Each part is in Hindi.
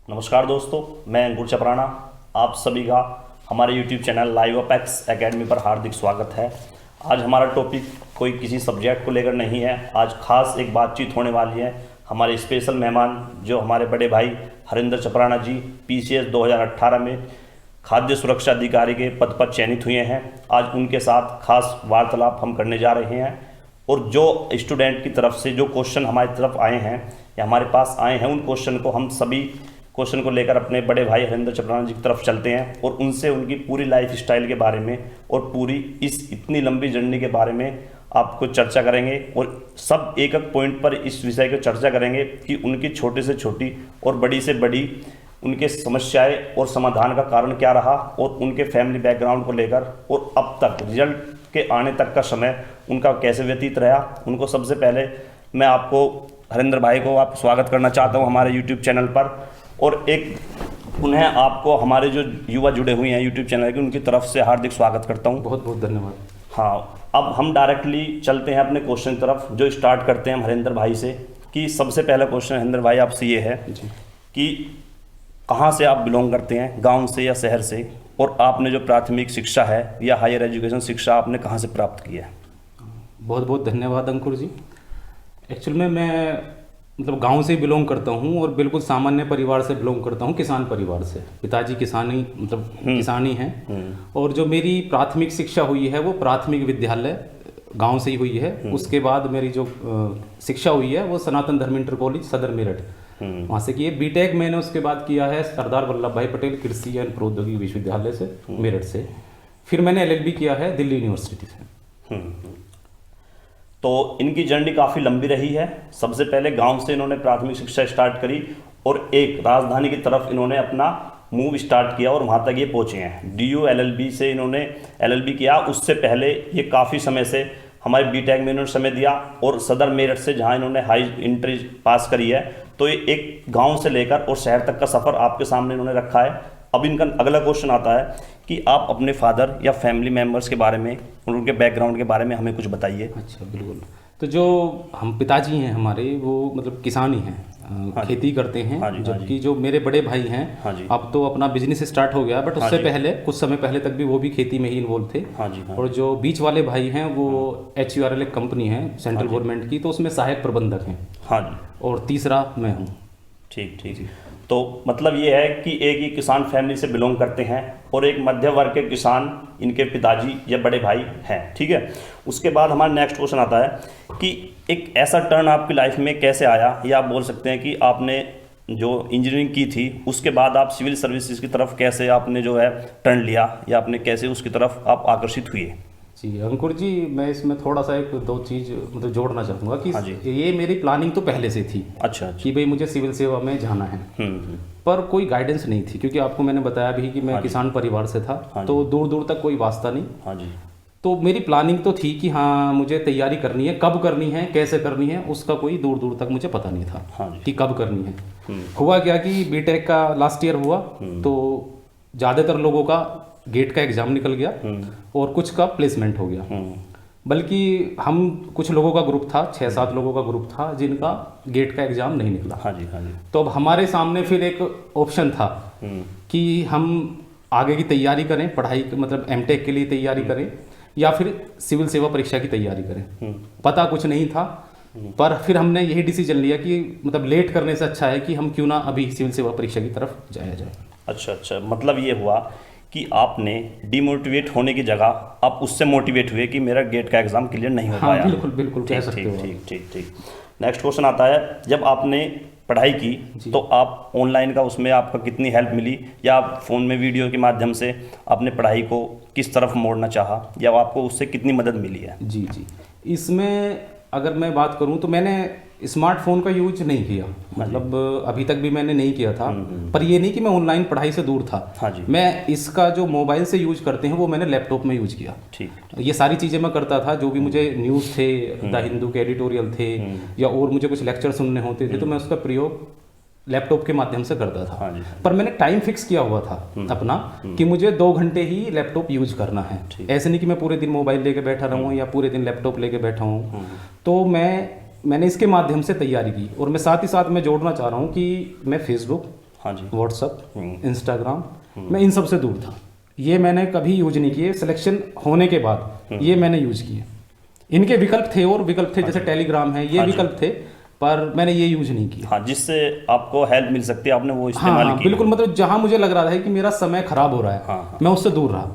नमस्कार दोस्तों, मैं अंकुर चपराना। आप सभी का हमारे YouTube channel live apex academy पर हार्दिक स्वागत है। आज हमारा टॉपिक कोई किसी सब्जेक्ट को लेकर नहीं है। आज खास एक बातचीत होने वाली है। हमारे स्पेशल मेहमान जो हमारे बड़े भाई हरिंदर चपराना जी PCS 2018 में खाद्य सुरक्षा अधिकारी के पद पर चयनित हुए हैं। आज उनके साथ खास वार्तालाप हम करने जा रहे हैं और जो स्टूडेंट की तरफ से जो क्वेश्चन हमारी तरफ आए हैं या हमारे पास आए हैं, उन क्वेश्चन को हम सभी क्वेश्चन को लेकर अपने बड़े भाई हरिंदर चपराना जी की तरफ चलते हैं और उनसे उनकी पूरी लाइफ स्टाइल के बारे में और पूरी इस इतनी लंबी जर्नी के बारे में आपको चर्चा करेंगे और सब एक एक पॉइंट पर इस विषय को चर्चा करेंगे कि उनकी छोटी से छोटी और बड़ी से बड़ी उनके समस्याएं और समाधान का कारण क्या रहा और उनके फैमिली बैकग्राउंड को लेकर और अब तक रिजल्ट के आने तक का समय उनका कैसे व्यतीत रहा। उनको सबसे पहले मैं आपको हरिंदर भाई को आप स्वागत करना चाहता हूं हमारे YouTube चैनल पर और एक उन्हें आपको हमारे जो युवा जुड़े हुए हैं YouTube चैनल के उनकी तरफ से हार्दिक स्वागत करता हूं। बहुत बहुत धन्यवाद। हाँ, अब हम डायरेक्टली चलते हैं अपने क्वेश्चन की तरफ, जो स्टार्ट करते हैं हम हरिंदर भाई से। कि सबसे पहला क्वेश्चन हरिंदर भाई आपसे ये है कि कहाँ से आप बिलोंग करते हैं, गांव से या शहर से, और आपने जो प्राथमिक शिक्षा है या हायर एजुकेशन शिक्षा आपने कहाँ से प्राप्त की है? बहुत बहुत धन्यवाद अंकुर जी। एक्चुअल में मैं गांव से बिलोंग करता हूं और बिल्कुल सामान्य परिवार से बिलोंग करता हूं, किसान परिवार से। पिताजी किसानी किसान ही हैं। और जो मेरी प्राथमिक शिक्षा हुई है वो प्राथमिक विद्यालय गांव से ही हुई है। उसके बाद मेरी जो शिक्षा हुई है वो सनातन धर्म इंटर कॉलेज सदर मेरठ वहाँ से की है। बीटेक मैंने उसके बाद किया है सरदार वल्लभ भाई पटेल कृषि एवं प्रौद्योगिकी विश्वविद्यालय से मेरठ से। फिर मैंने LLB किया है दिल्ली यूनिवर्सिटी से। तो इनकी जर्नी काफ़ी लंबी रही है। सबसे पहले गांव से इन्होंने प्राथमिक शिक्षा स्टार्ट करी और एक राजधानी की तरफ इन्होंने अपना मूव स्टार्ट किया और वहाँ तक ये पहुँचे हैं। DU LLB से इन्होंने LLB किया। उससे पहले ये काफ़ी समय से हमारे बीटेक में इन्होंने समय दिया और सदर मेरठ से जहाँ इन्होंने हाई इंटर पास करी है। तो ये एक गांव से लेकर और शहर तक का सफ़र आपके सामने इन्होंने रखा है। अब इनका अगला क्वेश्चन आता है कि आप अपने फादर या फैमिली मेम्बर्स के बारे में और उनके बैकग्राउंड के बारे में हमें कुछ बताइए। अच्छा, बिल्कुल। तो जो हम पिताजी हैं हमारे वो किसान ही हैं, खेती करते हैं। जबकि जो मेरे बड़े भाई हैं अब तो अपना बिजनेस स्टार्ट हो गया, बट उससे पहले कुछ समय पहले तक भी वो भी खेती में ही इन्वॉल्व थे। और जो बीच वाले भाई हैं वो HURL एक कंपनी है सेंट्रल गवर्नमेंट की, तो उसमें सहायक प्रबंधक हैं। और तीसरा मैं हूँ। ठीक ठीक। तो मतलब ये है कि एक ही किसान फैमिली से बिलोंग करते हैं और एक मध्य वर्ग के किसान इनके पिताजी या बड़े भाई हैं। ठीक है। उसके बाद हमारा नेक्स्ट क्वेश्चन आता है कि एक ऐसा टर्न आपकी लाइफ में कैसे आया, या आप बोल सकते हैं कि आपने जो इंजीनियरिंग की थी उसके बाद आप सिविल सर्विसेज की तरफ कैसे आपने जो है टर्न लिया, या आपने कैसे उसकी तरफ आप आकर्षित हुए? जी अंकुर जी, मैं इसमें थोड़ा सा एक दो चीज़ जोड़ना चाहूँगा कि ये मेरी प्लानिंग तो पहले से थी। अच्छा। कि भाई मुझे सिविल सेवा में जाना है। पर कोई गाइडेंस नहीं थी, क्योंकि आपको मैंने बताया भी कि मैं किसान परिवार से था। तो दूर दूर तक कोई वास्ता नहीं। तो मेरी प्लानिंग तो थी कि हाँ मुझे तैयारी करनी है, कब करनी है कैसे करनी है उसका कोई दूर दूर तक मुझे पता नहीं था कि कब करनी है। हुआ क्या कि बीटेक का लास्ट ईयर हुआ तो ज़्यादातर लोगों का गेट का एग्ज़ाम निकल गया और कुछ का प्लेसमेंट हो गया। बल्कि हम कुछ लोगों का ग्रुप था, 6-7 लोगों का ग्रुप था जिनका गेट का एग्ज़ाम नहीं निकला। तो अब हमारे सामने फिर एक ऑप्शन था कि हम आगे की तैयारी करें, पढ़ाई MTech के लिए तैयारी करें या फिर सिविल सेवा परीक्षा की तैयारी करें। पता कुछ नहीं था, पर फिर हमने यही डिसीजन लिया कि लेट करने से अच्छा है कि हम क्यों ना अभी सिविल सेवा परीक्षा की तरफ जाया जाए। अच्छा, मतलब ये हुआ कि आपने डिमोटिवेट होने की जगह आप उससे मोटिवेट हुए कि मेरा गेट का एग्ज़ाम क्लियर नहीं हो पाया। बिल्कुल कह सकते हो। ठीक। नेक्स्ट क्वेश्चन आता है, जब आपने पढ़ाई की तो आप ऑनलाइन का उसमें आपका कितनी हेल्प मिली, या आप फ़ोन में वीडियो के माध्यम से अपने पढ़ाई को किस तरफ मोड़ना चाहा, या आपको उससे कितनी मदद मिली है? जी, इसमें अगर मैं बात करूं तो मैंने स्मार्टफोन का यूज नहीं किया, अभी तक भी मैंने नहीं किया था। पर ये नहीं कि मैं ऑनलाइन पढ़ाई से दूर था। मैं इसका जो मोबाइल से यूज करते हैं वो मैंने लैपटॉप में यूज किया। ठीक। ये सारी चीज़ें मैं करता था, जो भी मुझे न्यूज़ थे, द हिंदू के एडिटोरियल थे या और मुझे कुछ लेक्चर सुनने होते थे तो मैं उसका प्रयोग लैपटॉप के माध्यम से करता था। पर मैंने टाइम फिक्स किया हुआ था अपना कि मुझे 2 घंटे ही लैपटॉप यूज करना है। ऐसे नहीं कि मैं पूरे दिन मोबाइल लेके बैठा रहूँ या पूरे दिन लैपटॉप लेके बैठा हूँ। तो मैंने इसके माध्यम से तैयारी की। और मैं साथ ही साथ मैं जोड़ना चाह रहा हूँ कि मैं फेसबुक हाँ जी, व्हाट्सअप, इंस्टाग्राम, मैं इन सब से दूर था। ये मैंने कभी यूज नहीं किए। सिलेक्शन होने के बाद ये मैंने यूज किए। इनके विकल्प थे और विकल्प थे, जैसे टेलीग्राम है, ये विकल्प थे, पर मैंने ये यूज नहीं किया। हाँ, जिससे आपको हेल्प मिल सकती है, आपने वो इस्तेमाल की। बिल्कुल, मतलब जहां मुझे लग रहा है कि मेरा समय खराब हो रहा है, मैं उससे दूर रहा,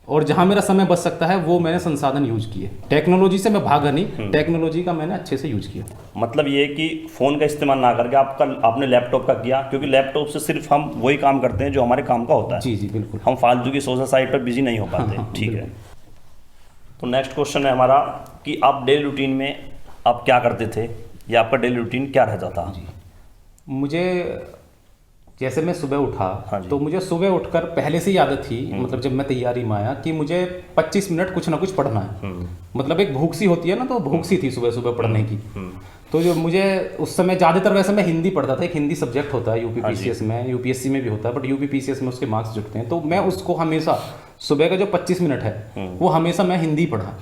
और जहां मेरा समय बच सकता है वो मैंने संसाधन यूज किए। टेक्नोलॉजी से मैं भागा नहीं, टेक्नोलॉजी का मैंने अच्छे से यूज किया। मतलब ये कि फ़ोन का इस्तेमाल ना करके आपने लैपटॉप का किया, क्योंकि लैपटॉप से सिर्फ हम वही काम करते हैं जो हमारे काम का होता है। जी जी बिल्कुल, हम फालतू की सोशल साइट पर बिजी नहीं हो पाते। ठीक है, तो नेक्स्ट क्वेश्चन है हमारा कि आप डेली रूटीन में आप क्या करते थे, या आपका डेली रूटीन क्या रहता था? जी, मुझे जैसे मैं सुबह उठा, तो मुझे सुबह उठकर पहले से ही आदत थी, मतलब जब मैं तैयारी में आया, कि मुझे 25 मिनट कुछ ना कुछ पढ़ना है। मतलब एक भूख सी होती है ना, तो भूख सी थी सुबह सुबह पढ़ने की। तो जो मुझे उस समय ज़्यादातर, वैसे मैं हिंदी पढ़ता था, एक हिंदी सब्जेक्ट होता है यूपीपीसीएस में, यूपीएससी में भी होता है, बट यूपीपीसीएस में उसके मार्क्स जुटते हैं। तो मैं उसको हमेशा सुबह का जो 25 मिनट है वो हमेशा मैं हिंदी पढ़ा,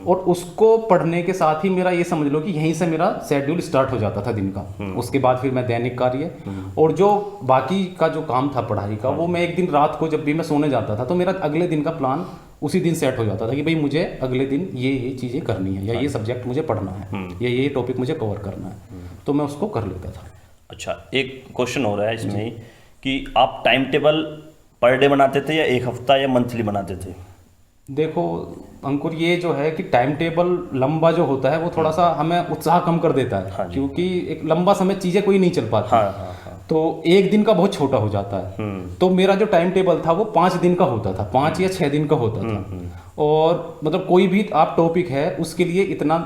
और उसको पढ़ने के साथ ही मेरा ये समझ लो कि यहीं से मेरा शेड्यूल स्टार्ट हो जाता था दिन का। उसके बाद फिर मैं दैनिक कार्य और जो बाकी का जो काम था पढ़ाई का, वो मैं एक दिन रात को जब भी मैं सोने जाता था, तो मेरा अगले दिन का प्लान उसी दिन सेट हो जाता था कि भाई मुझे अगले दिन ये चीज़ें करनी है, या ये सब्जेक्ट मुझे पढ़ना है, या ये टॉपिक मुझे कवर करना है, तो मैं उसको कर लेता था। अच्छा, एक क्वेश्चन हो रहा है इसमें कि आप टाइम टेबल पर डे बनाते थे, या एक हफ्ता, या मंथली बनाते थे? देखो अंकुर, ये जो है कि टाइम टेबल लंबा जो होता है वो थोड़ा सा हमें उत्साह कम कर देता है, क्योंकि एक लंबा समय चीज़ें कोई नहीं चल पाती। तो एक दिन का बहुत छोटा हो जाता है। तो मेरा जो टाइम टेबल था वो 5 दिन का होता था, 5 या 6 दिन का होता था। और मतलब कोई भी आप टॉपिक है उसके लिए इतना,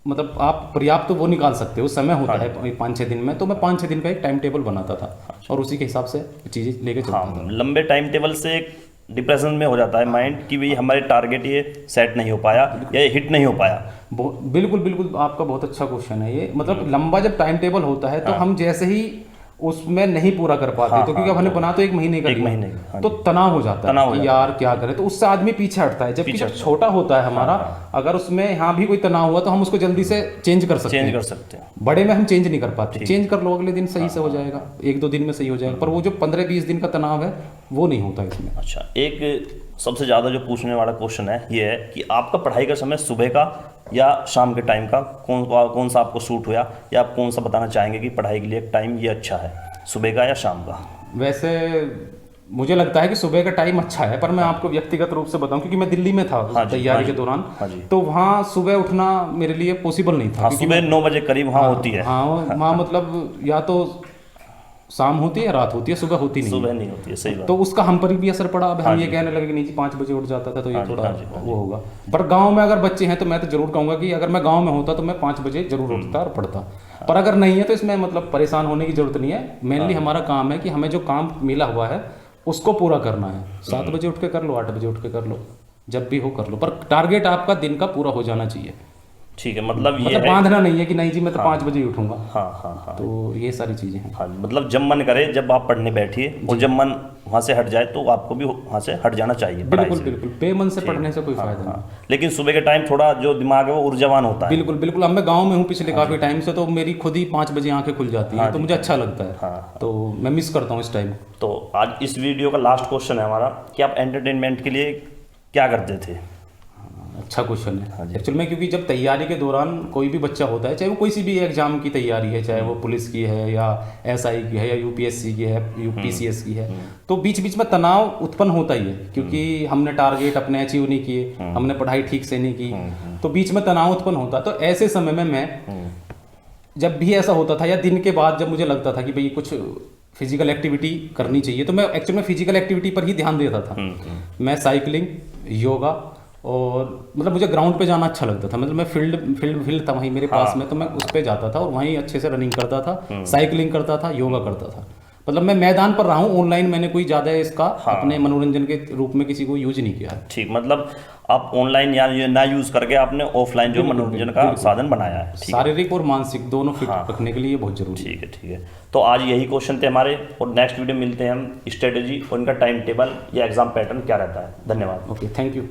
मतलब आप पर्याप्त तो वो निकाल सकते हो, समय होता है 5-6 दिन में। तो मैं 5-6 दिन का एक टाइम टेबल बनाता था, और उसी के हिसाब से चीज़ें लेके चलता था। लंबे टाइम टेबल से एक डिप्रेशन में हो जाता है माइंड कि भाई हमारे टारगेट ये सेट नहीं हो पाया, या ये हिट नहीं हो पाया। बिल्कुल बिल्कुल, आपका बहुत अच्छा क्वेश्चन है ये। मतलब लंबा जब टाइम टेबल होता है तो हम जैसे ही उसमें नहीं पूरा कर पाते, तो क्योंकि हमने बना तो 1 महीने का, 1 महीने तो तनाव हो जाता है कि यार क्या करें, तो उससे आदमी पीछे हटता है। जबकि जब छोटा होता है हमारा, अगर उसमें यहाँ भी कोई तनाव हुआ तो हम उसको जल्दी से चेंज कर सकते हैं। बड़े में हम चेंज नहीं कर पाते, चेंज कर लो अगले दिन सही से हो जाएगा, 1-2 दिन में सही हो जाएगा, पर वो जो 15-20 दिन का तनाव है वो नहीं होता इसमें। अच्छा, एक सबसे ज़्यादा जो पूछने वाला क्वेश्चन है ये है कि आपका पढ़ाई का समय सुबह का या शाम के टाइम का कौन सा आपको सूट हुआ, या आप कौन सा बताना चाहेंगे कि पढ़ाई के लिए टाइम ये अच्छा है, सुबह का या शाम का? वैसे मुझे लगता है कि सुबह का टाइम अच्छा है, पर मैं आपको व्यक्तिगत रूप से बताऊं, क्योंकि मैं दिल्ली में था तैयारी के दौरान, तो वहाँ सुबह उठना मेरे लिए पॉसिबल नहीं था। सुबह 9 बजे करीब वहाँ होती है। हाँ, वहाँ मतलब या तो शाम होती है, रात होती है, सुबह होती नहीं, सुबह नहीं होती है, सही बात। तो उसका हम पर भी असर पड़ा। अब हम ये कहने लगे कि नहीं जी 5 बजे उठ जाता था, तो ये थोड़ा वो होगा। पर गांव में अगर बच्चे हैं तो मैं तो जरूर कहूँगा कि अगर मैं गांव में होता तो मैं 5 बजे जरूर उठता और पढ़ता। पर अगर नहीं है तो इसमें मतलब परेशान होने की जरूरत नहीं है। मेनली हमारा काम है कि हमें जो काम मिला हुआ है उसको पूरा करना है। 7 बजे उठ के कर लो, 8 बजे उठ के कर लो, जब भी हो कर लो, पर टारगेट आपका दिन का पूरा हो जाना चाहिए। ठीक है, मतलब ये बांधना नहीं है कि नहीं जी मैं तो 5 बजे ही उठूंगा। हाँ, तो ये सारी चीज़ें हैं। हाँ, मतलब जब मन करे, जब आप पढ़ने बैठिए, और जब मन वहाँ से हट जाए तो आपको भी वहाँ से हट जाना चाहिए। बिल्कुल बिल्कुल, बेमन से पढ़ने से कोई फायदा नहीं। लेकिन सुबह के टाइम थोड़ा जो दिमाग है वो ऊर्जावान होता है। बिल्कुल बिल्कुल, अब मैं गाँव में हूँ पिछले काफ़ी टाइम से, तो मेरी खुद ही 5 बजे आंखें खुल जाती हैं, तो मुझे अच्छा लगता है। तो मैं मिस करता हूँ इस टाइम। तो आज इस वीडियो का लास्ट क्वेश्चन है हमारा कि आप एंटरटेनमेंट के लिए क्या करते थे? अच्छा क्वेश्चन है एक्चुअली में, क्योंकि जब तैयारी के दौरान कोई भी बच्चा होता है, चाहे वो कोई सी भी एग्जाम की तैयारी है, चाहे वो पुलिस की है या एसआई की है या यूपीएससी की है, यूपीसीएस की है, तो बीच बीच में तनाव उत्पन्न होता ही है, क्योंकि हमने टारगेट अपने अचीव नहीं किए, हमने पढ़ाई ठीक से नहीं की, तो बीच में तनाव उत्पन्न होता। तो ऐसे समय में मैं जब भी ऐसा होता था, या दिन के बाद जब मुझे लगता था कि भाई कुछ फिजिकल एक्टिविटी करनी चाहिए, तो मैं एक्चुअली में फिजिकल एक्टिविटी पर ही ध्यान देता था। मैं साइकिलिंग, योगा, और मतलब मुझे ग्राउंड पे जाना अच्छा लगता था। मतलब मैं फील्ड था वहीं मेरे पास में, तो मैं उस पे जाता था और वहीं अच्छे से रनिंग करता था, साइकिलिंग करता था, योगा करता था। मतलब मैं मैदान पर रहा हूँ, ऑनलाइन मैंने कोई ज़्यादा इसका अपने मनोरंजन के रूप में किसी को यूज नहीं किया है। ठीक, मतलब आप ऑनलाइन या ना यूज करके आपने ऑफलाइन जो मनोरंजन का साधन बनाया है। शारीरिक और मानसिक दोनों फिट रखने के लिए बहुत जरूरी है। ठीक है। तो आज यही क्वेश्चन थे हमारे, और नेक्स्ट वीडियो मिलते हैं हम स्ट्रेटेजी और इनका टाइम टेबल या एग्जाम पैटर्न क्या रहता है। धन्यवाद। Okay, thank you.